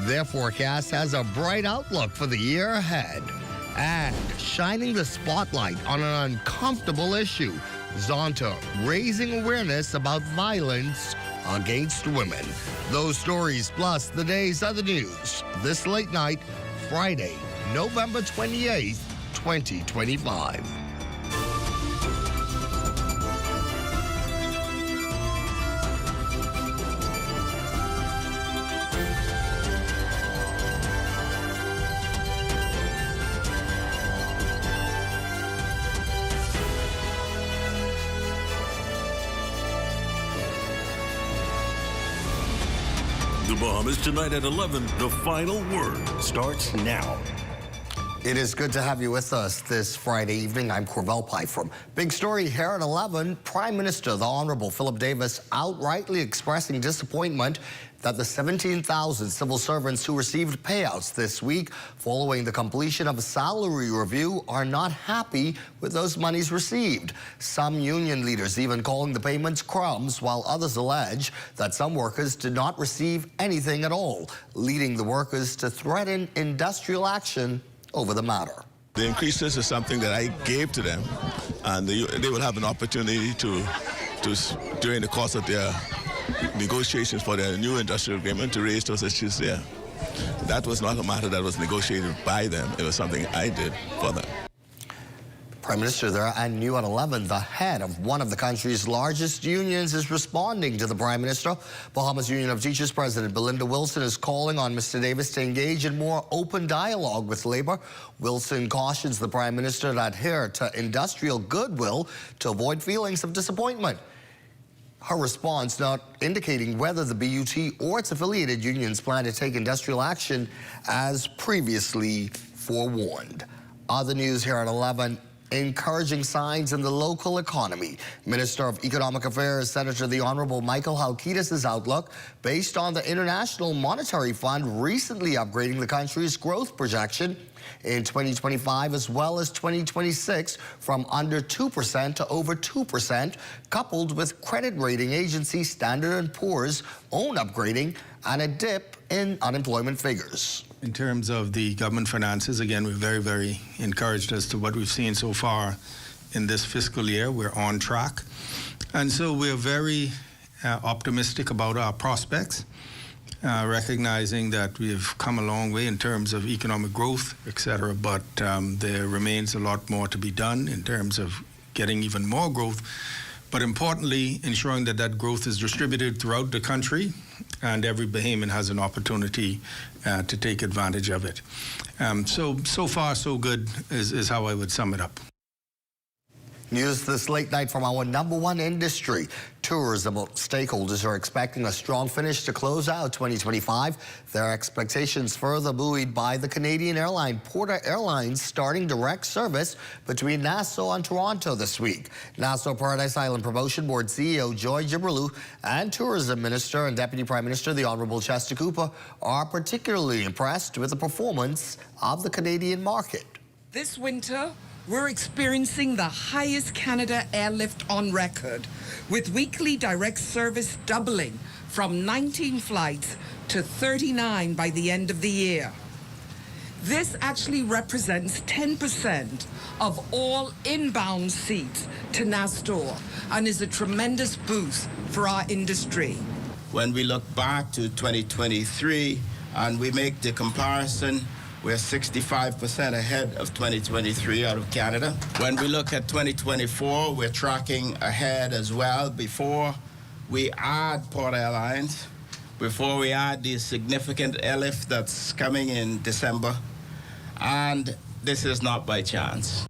Their forecast has a bright outlook for the year ahead. And shining the spotlight on an uncomfortable issue, Zonta raising awareness about violence against women. Those stories plus the day's other news. This late night, Friday, November 28th, 2025. The Bahamas tonight at 11. The final word starts now. It is good to have you with us this Friday evening. I'm Corvell Pye from Big Story here at 11. Prime Minister, the Honorable Philip Davis, outrightly expressing disappointment that the 17,000 civil servants who received payouts this week following the completion of a salary review are not happy with those monies received. Some union leaders even calling the payments crumbs, while others allege that some workers did not receive anything at all, leading the workers to threaten industrial action over the matter. The increases is something that I gave to them, and they will have an opportunity to during the course of their negotiations for their new industrial agreement, to raise those issues there. That was not a matter that was negotiated by them. It was something I did for them. Prime Minister there, and new at 11, the head of one of the country's largest unions is responding to the Prime Minister. Bahamas Union of Teachers President Belinda Wilson is calling on Mr. Davis to engage in more open dialogue with Labour. Wilson cautions the Prime Minister to adhere to industrial goodwill to avoid feelings of disappointment. Her response not indicating whether the BUT or its affiliated unions plan to take industrial action as previously forewarned. Other news here at 11. Encouraging signs in the local economy. Minister of Economic Affairs, Senator the Honorable Michael Halkitis' outlook based on the International Monetary Fund recently upgrading the country's growth projection in 2025 as well as 2026 from under 2% to over 2%, coupled with credit rating agency Standard & Poor's own upgrading and a dip in unemployment figures. In terms of the government finances, again, we're very, very encouraged as to what we've seen so far in this fiscal year. We're on track. And so we're very optimistic about our prospects, recognizing that we've come a long way in terms of economic growth, et cetera, but there remains a lot more to be done in terms of getting even more growth, but importantly, ensuring that that growth is distributed throughout the country and every Bahamian has an opportunity to take advantage of it. So far, so good is how I would sum it up. News this late night from our #1 industry. Tourism stakeholders are expecting a strong finish to close out 2025. Their expectations further buoyed by the Canadian airline Porter Airlines starting direct service between Nassau and Toronto this week. Nassau Paradise Island Promotion Board CEO Joy Gibberloo and Tourism Minister and Deputy Prime Minister the Honourable Chester Cooper are particularly impressed with the performance of the Canadian market. This winter, we're experiencing the highest Canada airlift on record, with weekly direct service doubling from 19 flights to 39 by the end of the year. This actually represents 10% of all inbound seats to Nassau and is a tremendous boost for our industry. When we look back to 2023 and we make the comparison, we're 65% ahead of 2023 out of Canada. When we look at 2024, we're tracking ahead as well before we add Port Airlines, before we add the significant airlift that's coming in December. And this is not by chance.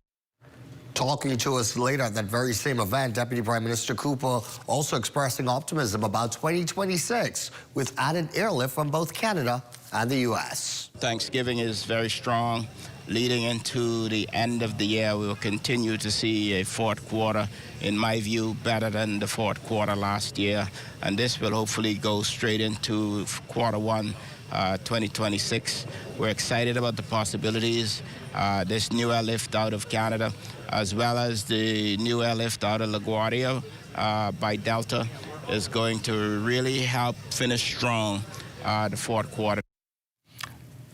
Talking to us later at that very same event, Deputy Prime Minister Cooper also expressing optimism about 2026 with added airlift from both Canada and the U.S. Thanksgiving is very strong. Leading into the end of the year, we will continue to see a fourth quarter, in my view, better than the fourth quarter last year. And this will hopefully go straight into quarter one, 2026. We're excited about the possibilities. This new airlift out of Canada, as well as the new airlift out of LaGuardia by Delta, is going to really help finish strong the fourth quarter.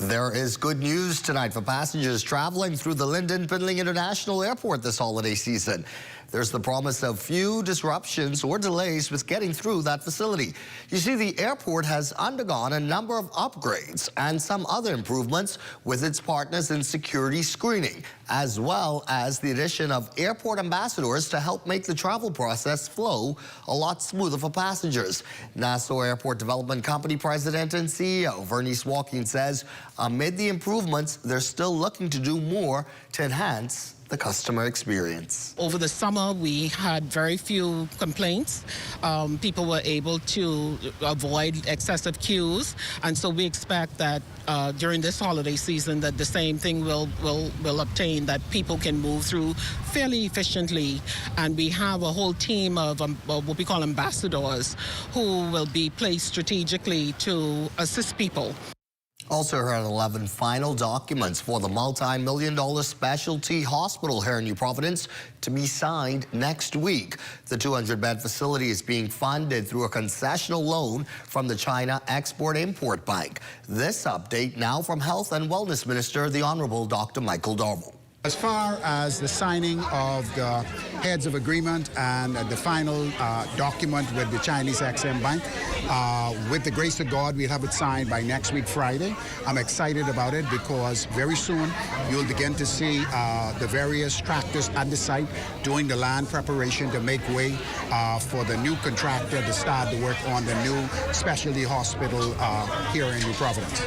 There is good news tonight for passengers traveling through the Lynden Pindling International Airport this holiday season. There's the promise of few disruptions or delays with getting through that facility. You see, the airport has undergone a number of upgrades and some other improvements with its partners in security screening, as well as the addition of airport ambassadors to help make the travel process flow a lot smoother for passengers. Nassau Airport Development Company President and CEO Vernice Walking says amid the improvements, they're still looking to do more to enhance the customer experience. Over the summer, we had very few complaints. People were able to avoid excessive queues, and so we expect that during this holiday season that the same thing will obtain, that people can move through fairly efficiently. And we have a whole team of what we call ambassadors who will be placed strategically to assist people. Also here at 11, final documents for the multi-million-dollar specialty hospital here in New Providence to be signed next week. The 200-bed facility is being funded through a concessional loan from the China Export-Import Bank. This update now from Health and Wellness Minister, the Honorable Dr. Michael Darwell. As far as the signing of the heads of agreement and the final document with the Chinese Exim Bank, with the grace of God, we'll have it signed by next week, Friday. I'm excited about it because very soon you'll begin to see the various tractors at the site doing the land preparation to make way for the new contractor to start the work on the new specialty hospital here in New Providence.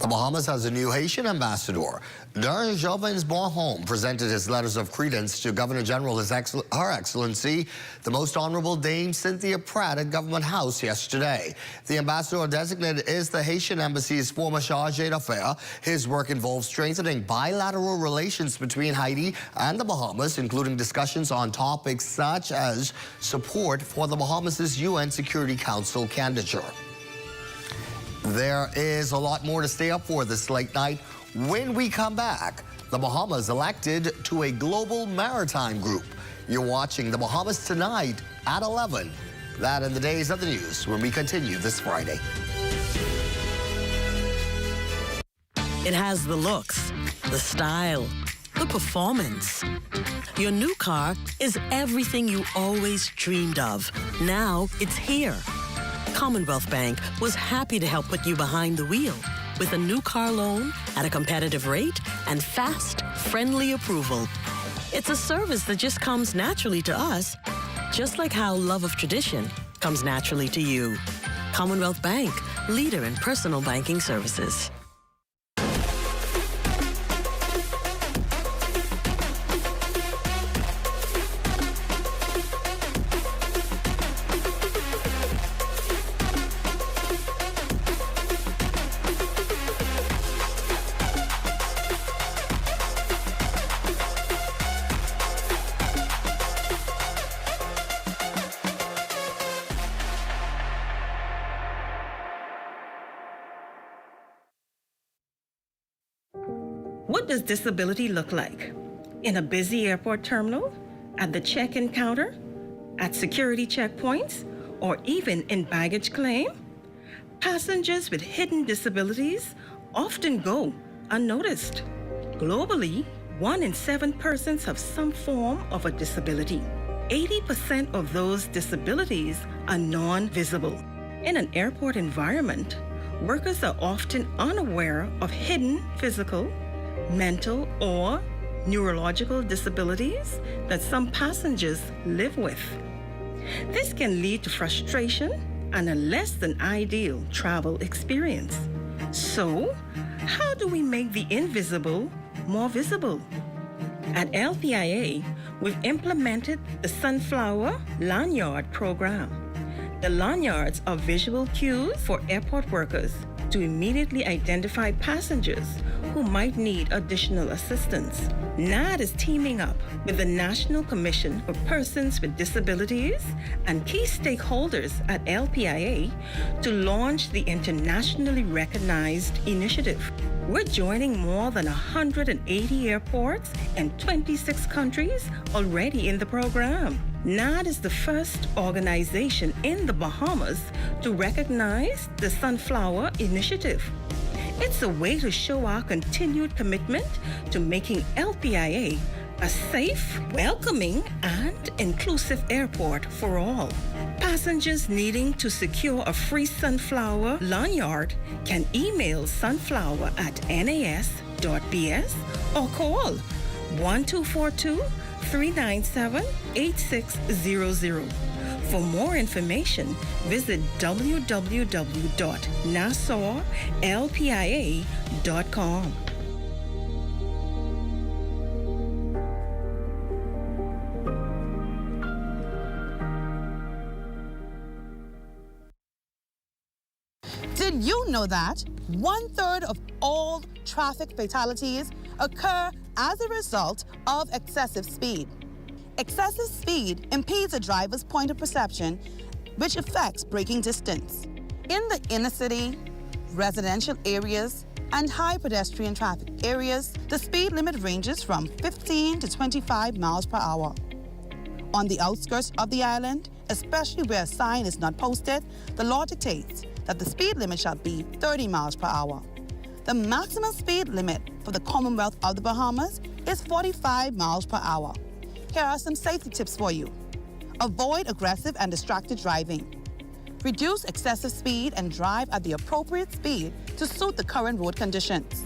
The Bahamas has a new Haitian ambassador. During Joven's Bonhomme presented his letters of credence to Governor General Her Excellency, the Most Honorable Dame Cynthia Pratt at Government House yesterday. The ambassador designated is the Haitian Embassy's former charge d'affaires. His work involves strengthening bilateral relations between Haiti and the Bahamas, including discussions on topics such as support for the Bahamas' UN Security Council candidature. There is a lot more to stay up for this late night. When we come back, the Bahamas elected to a global maritime group. You're watching the Bahamas Tonight at 11. That and the days of the news when we continue this Friday. It has the looks, the style, the performance. Your new car is everything you always dreamed of. Now it's here. Commonwealth Bank was happy to help put you behind the wheel with a new car loan at a competitive rate and fast, friendly approval. It's a service that just comes naturally to us, just like how love of tradition comes naturally to you. Commonwealth Bank, leader in personal banking services. What does disability look like? In a busy airport terminal, at the check-in counter, at security checkpoints, or even in baggage claim? Passengers with hidden disabilities often go unnoticed. Globally, 1 in 7 persons have some form of a disability. 80% of those disabilities are non-visible. In an airport environment, workers are often unaware of hidden physical, mental, or neurological disabilities that some passengers live with. This can lead to frustration and a less than ideal travel experience. So, how do we make the invisible more visible? At LPIA, we've implemented the Sunflower Lanyard program. The lanyards are visual cues for airport workers to immediately identify passengers who might need additional assistance. NAD is teaming up with the National Commission for Persons with Disabilities and key stakeholders at LPIA to launch the internationally recognized initiative. We're joining more than 180 airports and 26 countries already in the program. NAD is the first organization in the Bahamas to recognize the Sunflower Initiative. It's a way to show our continued commitment to making LPIA a safe, welcoming, and inclusive airport for all. Passengers needing to secure a free sunflower lanyard can email sunflower@nas.bs or call 1242-397-8600. For more information, visit www.nassauLPIA.com. Did you know that 1/3 of all traffic fatalities occur as a result of excessive speed? Excessive speed impedes a driver's point of perception, which affects braking distance. In the inner city, residential areas, and high pedestrian traffic areas, the speed limit ranges from 15 to 25 miles per hour. On the outskirts of the island, especially where a sign is not posted, the law dictates that the speed limit shall be 30 miles per hour. The maximum speed limit for the Commonwealth of the Bahamas is 45 miles per hour. Here are some safety tips for you. Avoid aggressive and distracted driving. Reduce excessive speed and drive at the appropriate speed to suit the current road conditions.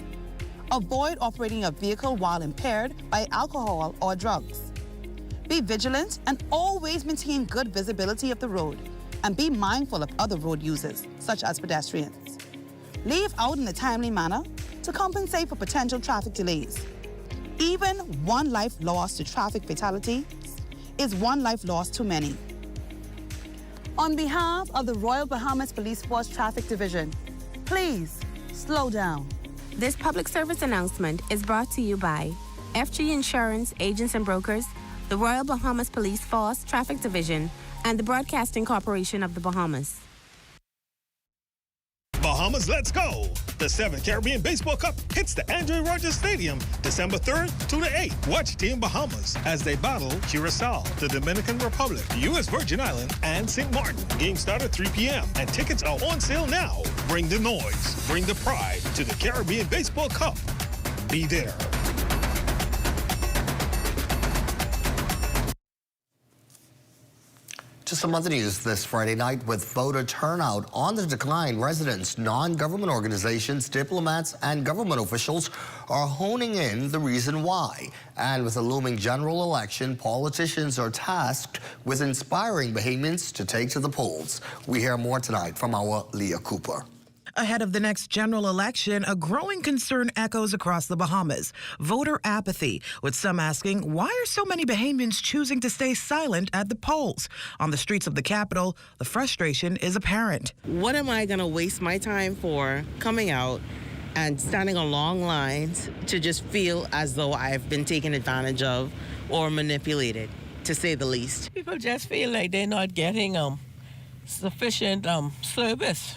Avoid operating a vehicle while impaired by alcohol or drugs. Be vigilant and always maintain good visibility of the road, and be mindful of other road users, such as pedestrians. Leave out in a timely manner to compensate for potential traffic delays. Even one life lost to traffic fatalities is one life lost too many. On behalf of the Royal Bahamas Police Force Traffic Division, please slow down. This public service announcement is brought to you by FG Insurance Agents and Brokers, the Royal Bahamas Police Force Traffic Division, and the Broadcasting Corporation of the Bahamas. Bahamas, let's go! The 7th Caribbean Baseball Cup hits the Andrew Rogers Stadium December 3rd to the 8th. Watch Team Bahamas as they battle Curacao, the Dominican Republic, U.S. Virgin Island, and St. Martin. Game start at 3 p.m. and tickets are on sale now. Bring the noise, bring the pride to the Caribbean Baseball Cup. Be there. To some other news this Friday night. With voter turnout on the decline, residents, non-government organizations, diplomats, and government officials are honing in the reason why. And with a looming general election, politicians are tasked with inspiring Bahamians to take to the polls. We hear more tonight from our Leah Cooper. Ahead of the next general election, a growing concern echoes across the Bahamas: voter apathy, with some asking, why are so many Bahamians choosing to stay silent at the polls? On the streets of the capital, the frustration is apparent. What am I going to waste my time for coming out and standing on long lines to just feel as though I've been taken advantage of or manipulated, to say the least? People just feel like they're not getting sufficient service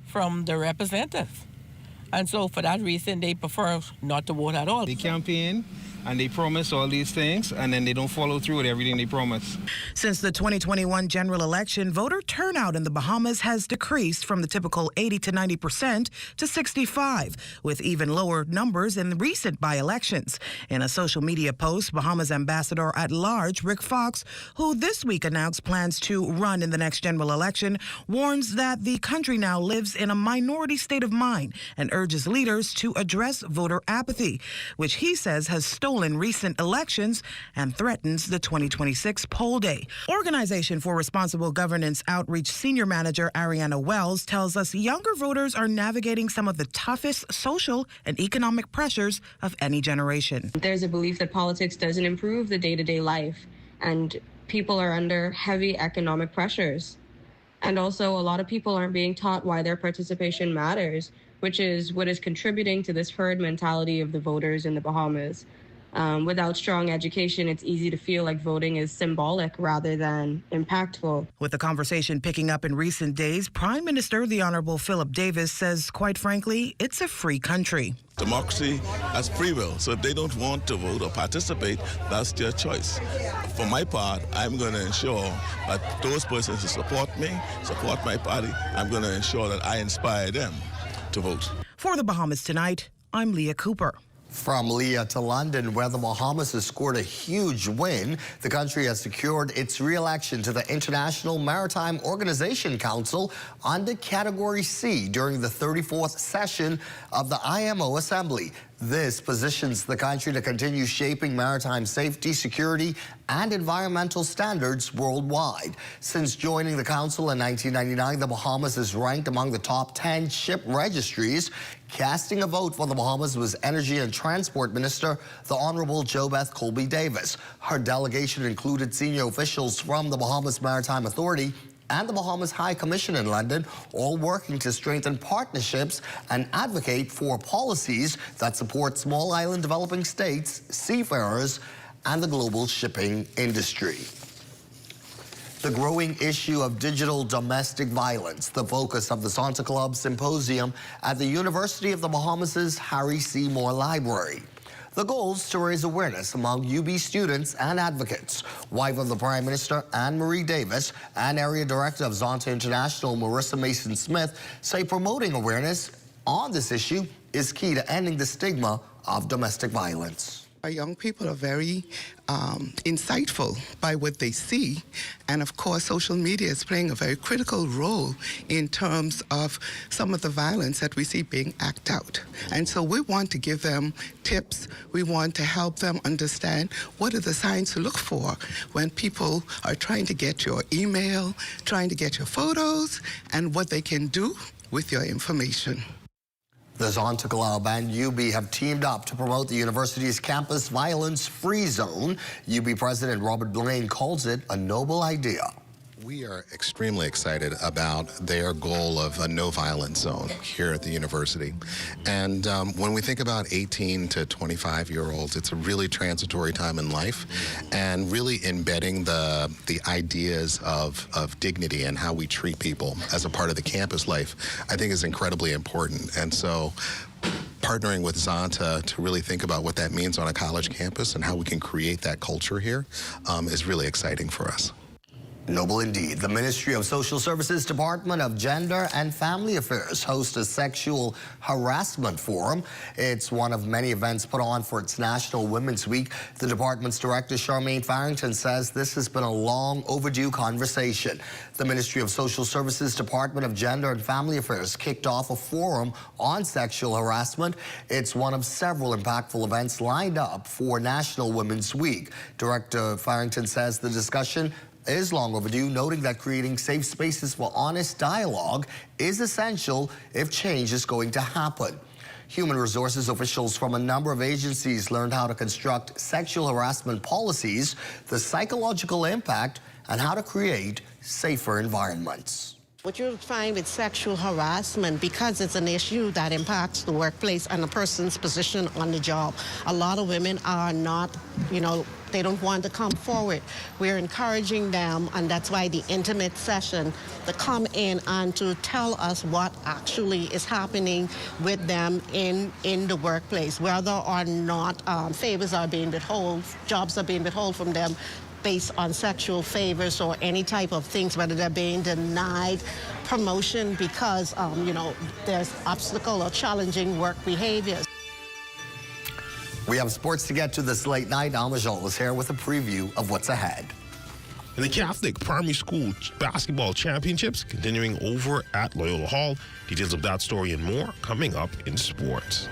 from the representatives. And so for that reason, they prefer not to vote at all. They campaign and they promise all these things, and then they don't follow through with everything they promise. Since the 2021 general election, voter turnout in the Bahamas has decreased from the typical 80 to 90% to 65%, with even lower numbers in recent by-elections. In a social media post, Bahamas Ambassador at Large, Rick Fox, who this week announced plans to run in the next general election, warns that the country now lives in a minority state of mind and urges leaders to address voter apathy, which he says has stolen recent elections and threatens the 2026 poll day. Organization for Responsible Governance Outreach Senior Manager Ariana Wells tells us younger voters are navigating some of the toughest social and economic pressures of any generation. There's a belief that politics doesn't improve the day-to-day life, and people are under heavy economic pressures. And also, a lot of people aren't being taught why their participation matters, which is what is contributing to this herd mentality of the voters in the Bahamas. Without strong education, it's easy to feel like voting is symbolic rather than impactful. With the conversation picking up in recent days, Prime Minister the Honorable Philip Davis says, quite frankly, it's a free country. Democracy has free will, so if they don't want to vote or participate, that's their choice. For my part, I'm going to ensure that those persons who support me, support my party, I'm going to ensure that I inspire them to vote. For the Bahamas Tonight, I'm Leah Cooper. From Leah to London, where the Bahamas has scored a huge win, the country has secured its re-election to the International Maritime Organization Council under Category C during the 34th session of the IMO Assembly. This positions the country to continue shaping maritime safety, security, and environmental standards worldwide. Since joining the council in 1999, the Bahamas is ranked among the top 10 ship registries. Casting a vote for the Bahamas was Energy and Transport Minister, the Honorable JoBeth Colby Davis. Her delegation included senior officials from the Bahamas Maritime Authority and the Bahamas High Commission in London, all working to strengthen partnerships and advocate for policies that support small island developing states, seafarers, and the global shipping industry. The growing issue of digital domestic violence, the focus of the Santa Club Symposium at the University of the Bahamas' Harry Seymour Library. The goal is to raise awareness among UB students and advocates. Wife of the Prime Minister, Anne-Marie Davis, and Area Director of Zonta International, Marissa Mason-Smith, say promoting awareness on this issue is key to ending the stigma of domestic violence. Our young people are very insightful by what they see, and of course social media is playing a very critical role in terms of some of the violence that we see being acted out. And so we want to give them tips, we want to help them understand what are the signs to look for when people are trying to get your email, trying to get your photos, and what they can do with your information. The Zonta Club and UB have teamed up to promote the university's campus violence-free zone. UB President Robert Blaine calls it a noble idea. We are extremely excited about their goal of a no-violence zone here at the university. And when we think about 18 to 25-year-olds, it's a really transitory time in life, and really embedding the ideas of dignity and how we treat people as a part of the campus life, I think is incredibly important. And so partnering with Zonta to really think about what that means on a college campus and how we can create that culture here is really exciting for us. Noble indeed. The Ministry of Social Services Department of Gender and Family Affairs hosts a sexual harassment forum. It's one of many events put on for its National Women's Week. The department's director, Charmaine Farrington, says this has been a long overdue conversation. The Ministry of Social Services Department of Gender and Family Affairs kicked off a forum on sexual harassment. It's one of several impactful events lined up for National Women's Week. Director Farrington says the discussion is long overdue, noting that creating safe spaces for honest dialogue is essential if change is going to happen. Human resources officials from a number of agencies learned how to construct sexual harassment policies, the psychological impact, and how to create safer environments. What you'll find with sexual harassment, because it's an issue that impacts the workplace and a person's position on the job, a lot of women are not, they don't want to come forward. We're encouraging them, and that's why the intimate session, to come in and to tell us what actually is happening with them in the workplace, whether or not favors are being withheld, jobs are being withheld from them based on sexual favors or any type of things, whether they're being denied promotion because, there's obstacle or challenging work behaviors. We have sports to get to this late night. Almajol is here with a preview of what's ahead. And the Catholic Primary School Basketball Championships continuing over at Loyola Hall. Details of that story and more coming up in sports.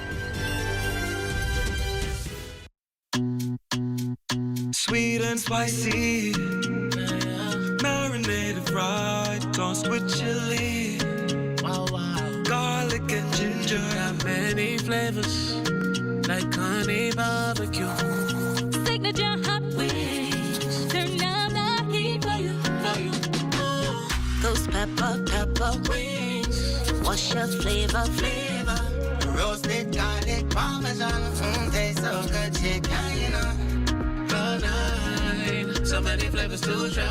Sweet and spicy, marinated right, tossed with chili, garlic and ginger, got many flavors, like honey barbecue. Signature hot wings, turn down the heat for you. Those pepper wings, what's your flavor? Roasted garlic parmesan, tastes so good, chicken, so many flavors to try.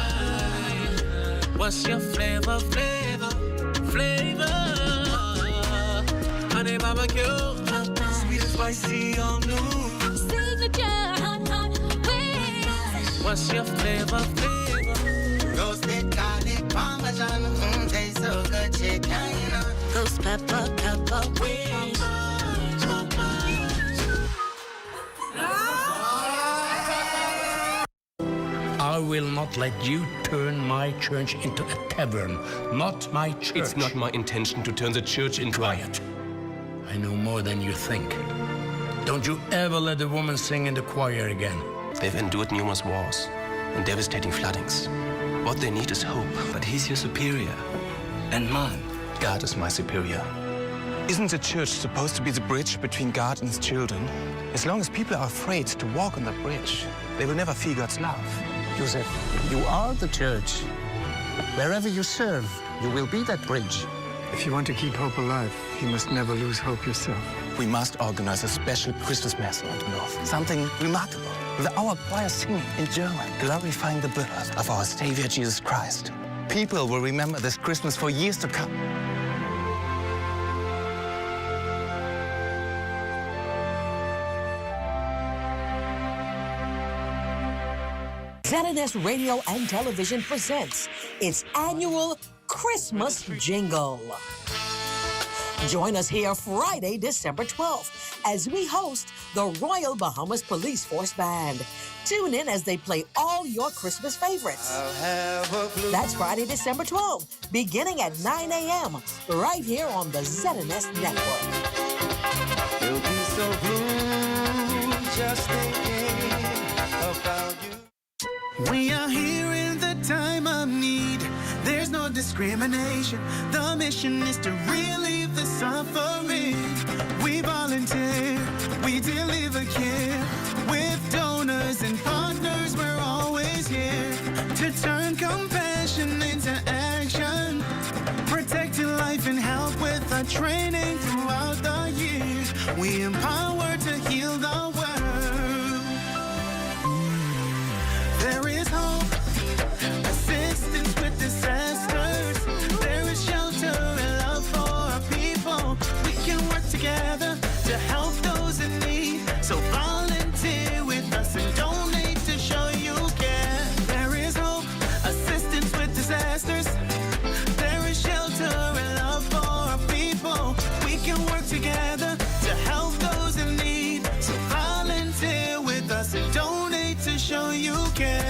What's your flavor? Honey barbecue, sweet and spicy, all new. Signature hot wings. What's your flavor? Roasted garlic parmesan, tastes so good, chicken. those pepper wings. I will not let you turn my church into a tavern. Not my church. It's not my intention to turn the church into quiet. I know more than you think. Don't you ever let a woman sing in the choir again. They've endured numerous wars and devastating floodings. What they need is hope. But he's your superior. And mine. God is my superior. Isn't the church supposed to be the bridge between God and his children? As long as people are afraid to walk on that bridge, they will never feel God's love. Joseph, you are the church. Wherever you serve, you will be that bridge. If you want to keep hope alive, you must never lose hope yourself. We must organize a special Christmas Mass on the North. Something remarkable. With our choir singing in German, glorifying the birth of our Savior Jesus Christ. People will remember this Christmas for years to come. ZNS Radio and Television presents its annual Christmas Jingle. Join us here Friday, December 12th, as we host the Royal Bahamas Police Force Band. Tune in as they play all your Christmas favorites. That's Friday, December 12th, beginning at 9 a.m., right here on the ZNS Network. You'll be so blue, just thinking about you. We are here in the time of need. There's no discrimination. The mission is to relieve the suffering. We volunteer, we deliver care. With donors and partners, we're always here to turn compassion into action. Protecting life and health with our training throughout the year. We empower to heal the world. There is hope, assistance with disasters. There is shelter and love for our people. We can work together to help those in need. So volunteer with us and donate to show you care. There is hope, assistance with disasters. There is shelter and love for our people. We can work together to help those in need. So volunteer with us and donate to show you care.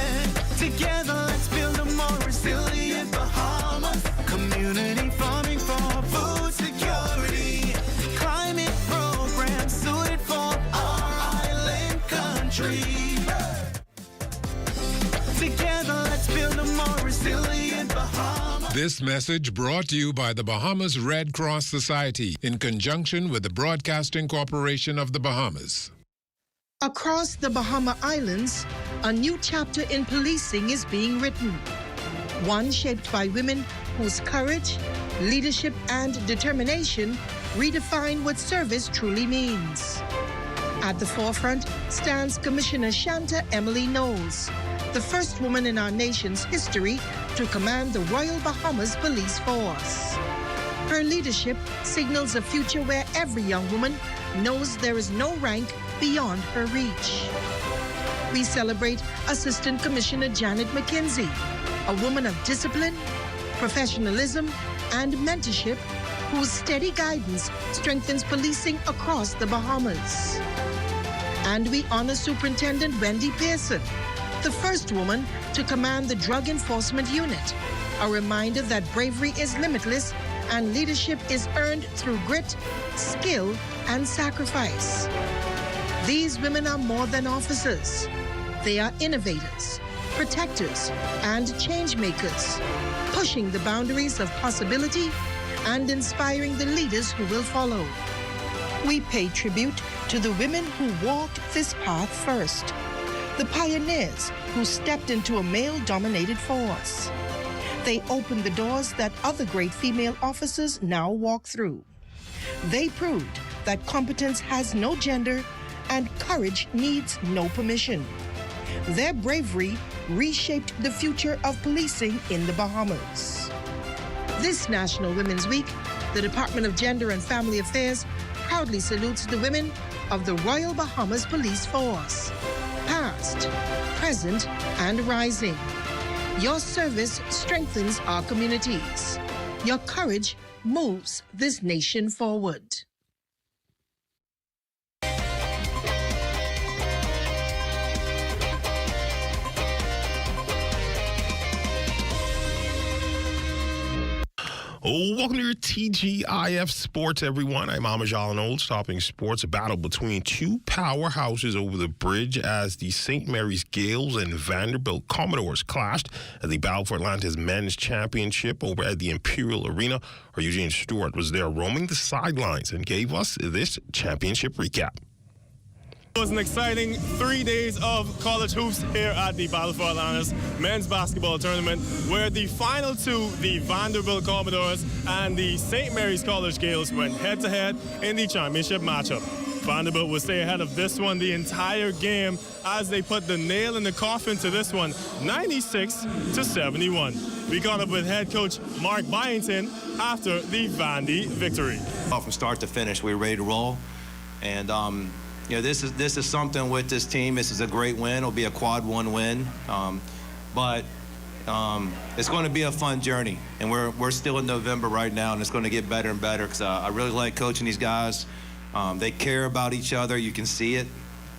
Together, let's build a more resilient Bahamas. Community farming for food security. Climate programs suited for our island country. Together, let's build a more resilient Bahamas. This message brought to you by the Bahamas Red Cross Society in conjunction with the Broadcasting Corporation of the Bahamas. Across the Bahama Islands, a new chapter in policing is being written. One shaped by women whose courage, leadership, and determination redefine what service truly means. At the forefront stands Commissioner Shanta Emily Knowles, the first woman in our nation's history to command the Royal Bahamas Police Force. Her leadership signals a future where every young woman knows there is no rank beyond her reach. We celebrate Assistant Commissioner Janet McKenzie, a woman of discipline, professionalism, and mentorship whose steady guidance strengthens policing across the Bahamas. And we honor Superintendent Wendy Pearson, the first woman to command the Drug Enforcement Unit, a reminder that bravery is limitless and leadership is earned through grit, skill, and sacrifice. These women are more than officers. They are innovators, protectors, and change makers, pushing the boundaries of possibility and inspiring the leaders who will follow. We pay tribute to the women who walked this path first, the pioneers who stepped into a male-dominated force. They opened the doors that other great female officers now walk through. They proved that competence has no gender and courage needs no permission. Their bravery reshaped the future of policing in the Bahamas. This National Women's Week, the Department of Gender and Family Affairs proudly salutes the women of the Royal Bahamas Police Force, past, present, and rising. Your service strengthens our communities. Your courage moves this nation forward. Oh, welcome to your TGIF Sports, everyone. I'm Amajal Knowles, topping sports. A battle between two powerhouses over the bridge as the St. Mary's Gales and Vanderbilt Commodores clashed as they battled for Atlanta's men's championship over at the Imperial Arena. Our Eugene Stewart was there roaming the sidelines and gave us this championship recap. It was an exciting 3 days of college hoops here at the Battle for Atlanta's men's basketball tournament, where the final two, the Vanderbilt Commodores and the St. Mary's College Gales, went head-to-head in the championship matchup. Vanderbilt will stay ahead of this one the entire game as they put the nail in the coffin to this one, 96-71. We caught up with head coach Mark Byington after the Vandy victory. From start to finish, we were ready to roll, and you know, this is something with this team. This is a great win. It'll be a quad one win, but it's going to be a fun journey. And we're still in November right now, and it's going to get better and better because I really like coaching these guys. They care about each other. You can see it.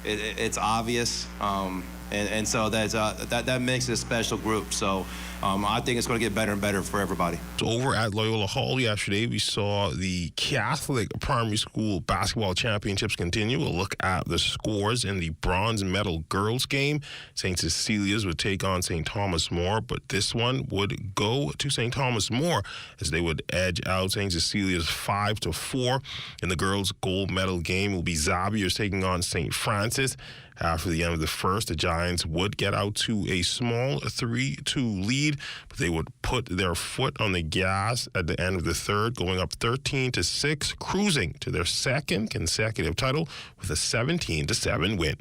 It's obvious, and so that makes it a special group. So I think it's going to get better and better for everybody. So over at Loyola Hall yesterday, we saw the Catholic Primary School Basketball Championships continue. We'll look at the scores in the bronze medal girls game. St. Cecilia's would take on St. Thomas More, but this one would go to St. Thomas More as they would edge out St. Cecilia's 5-4. In the girls' gold medal game, will be Xavier's taking on St. Francis. After the end of the first, the Giants would get out to a small 3-2 lead, but they would put their foot on the gas at the end of the third, going up 13-6, cruising to their second consecutive title with a 17-7 win.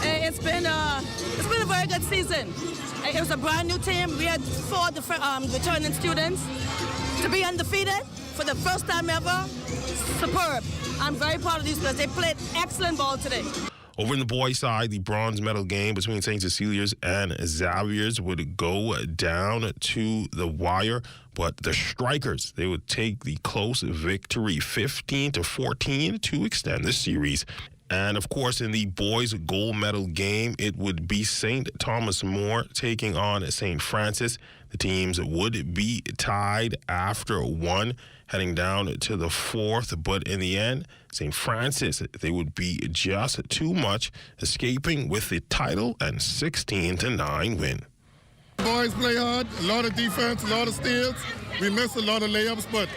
It's been a very good season. It was a brand new team. We had 4 different returning students. To be undefeated for the first time ever, superb. I'm very proud of these guys. They played excellent ball today. Over in the boys' side, the bronze medal game between St. Cecilia's and Xavier's would go down to the wire, but the Strikers, they would take the close victory 15-14 to extend the series. And, of course, in the boys' gold medal game, it would be St. Thomas More taking on St. Francis. The teams would be tied after one, heading down to the fourth. But in the end, St. Francis, they would be just too much, escaping with the title and 16-9 win. Boys play hard, a lot of defense, a lot of steals. We missed a lot of layups, but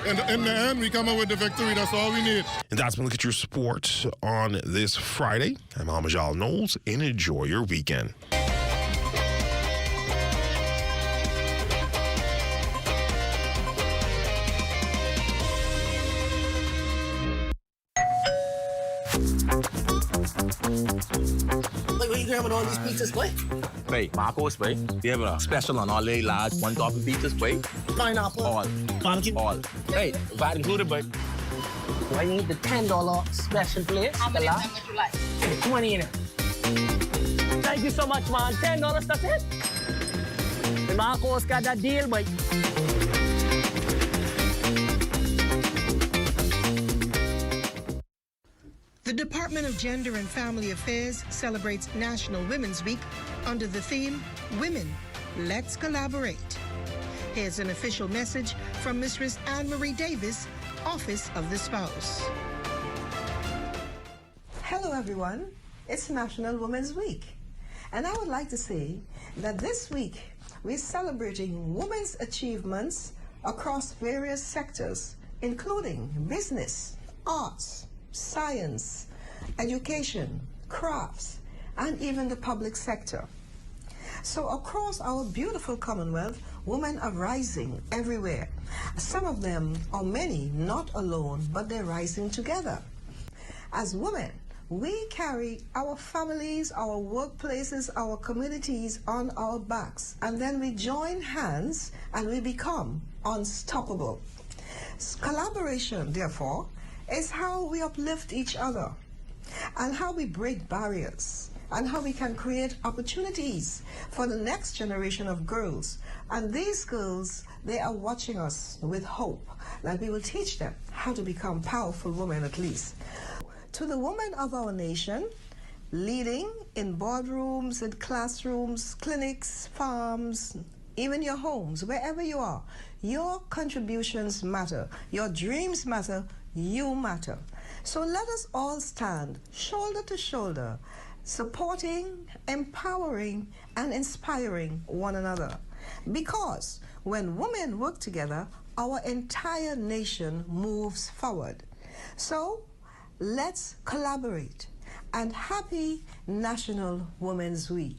in the end, we come up with the victory. That's all we need. And that's been a look at your sports on this Friday. I'm Amajal Knowles, and enjoy your weekend. Like, what you grabbing all these pizzas, boy? Wait, Marcos, wait. We have a special on all the large one-topping pizzas, wait. Pineapple. All. Barbecue. All. Hey, VAT included, but. I need the $10 special plate. How many would you like? 20 in it. Thank you so much, man. $10, that's it. The Marcos got that deal, boy. The Department of Gender and Family Affairs celebrates National Women's Week under the theme, Women, Let's Collaborate. Here's an official message from Mistress Anne-Marie Davis, Office of the Spouse. Hello everyone, it's National Women's Week. And I would like to say that this week we're celebrating women's achievements across various sectors, including business, arts, science, education, crafts, and even the public sector. So across our beautiful Commonwealth, women are rising everywhere. Some of them, or many, not alone, but they're rising together. As women, we carry our families, our workplaces, our communities on our backs, and then we join hands and we become unstoppable. Collaboration, therefore, is how we uplift each other and how we break barriers and how we can create opportunities for the next generation of girls. And these girls, they are watching us with hope that we will teach them how to become powerful women at least. To the women of our nation, leading in boardrooms, in classrooms, clinics, farms, even your homes, wherever you are, your contributions matter, your dreams matter, you matter. So let us all stand shoulder to shoulder, supporting, empowering, and inspiring one another. Because when women work together, our entire nation moves forward. So let's collaborate. And happy National Women's Week.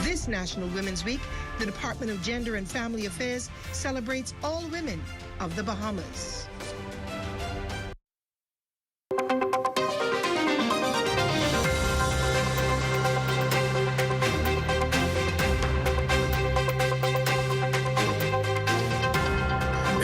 This National Women's Week, the Department of Gender and Family Affairs celebrates all women of the Bahamas.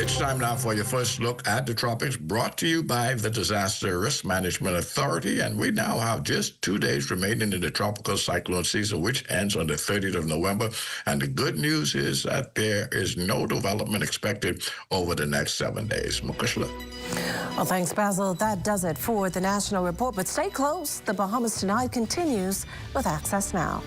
It's time now for your first look at the tropics, brought to you by the Disaster Risk Management Authority. And we now have just 2 days remaining in the tropical cyclone season, which ends on the 30th of November. And the good news is that there is no development expected over the next 7 days. Mukushla. Well, thanks, Basil. That does it for the National Report. But stay close. The Bahamas Tonight continues with Access Now.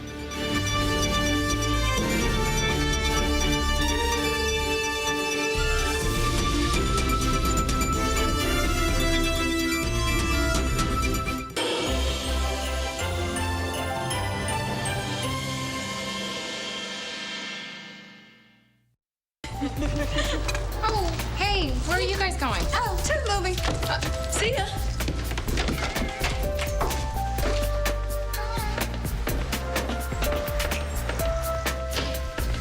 Oh, hey, where are you guys going? Oh, to the movie. See ya.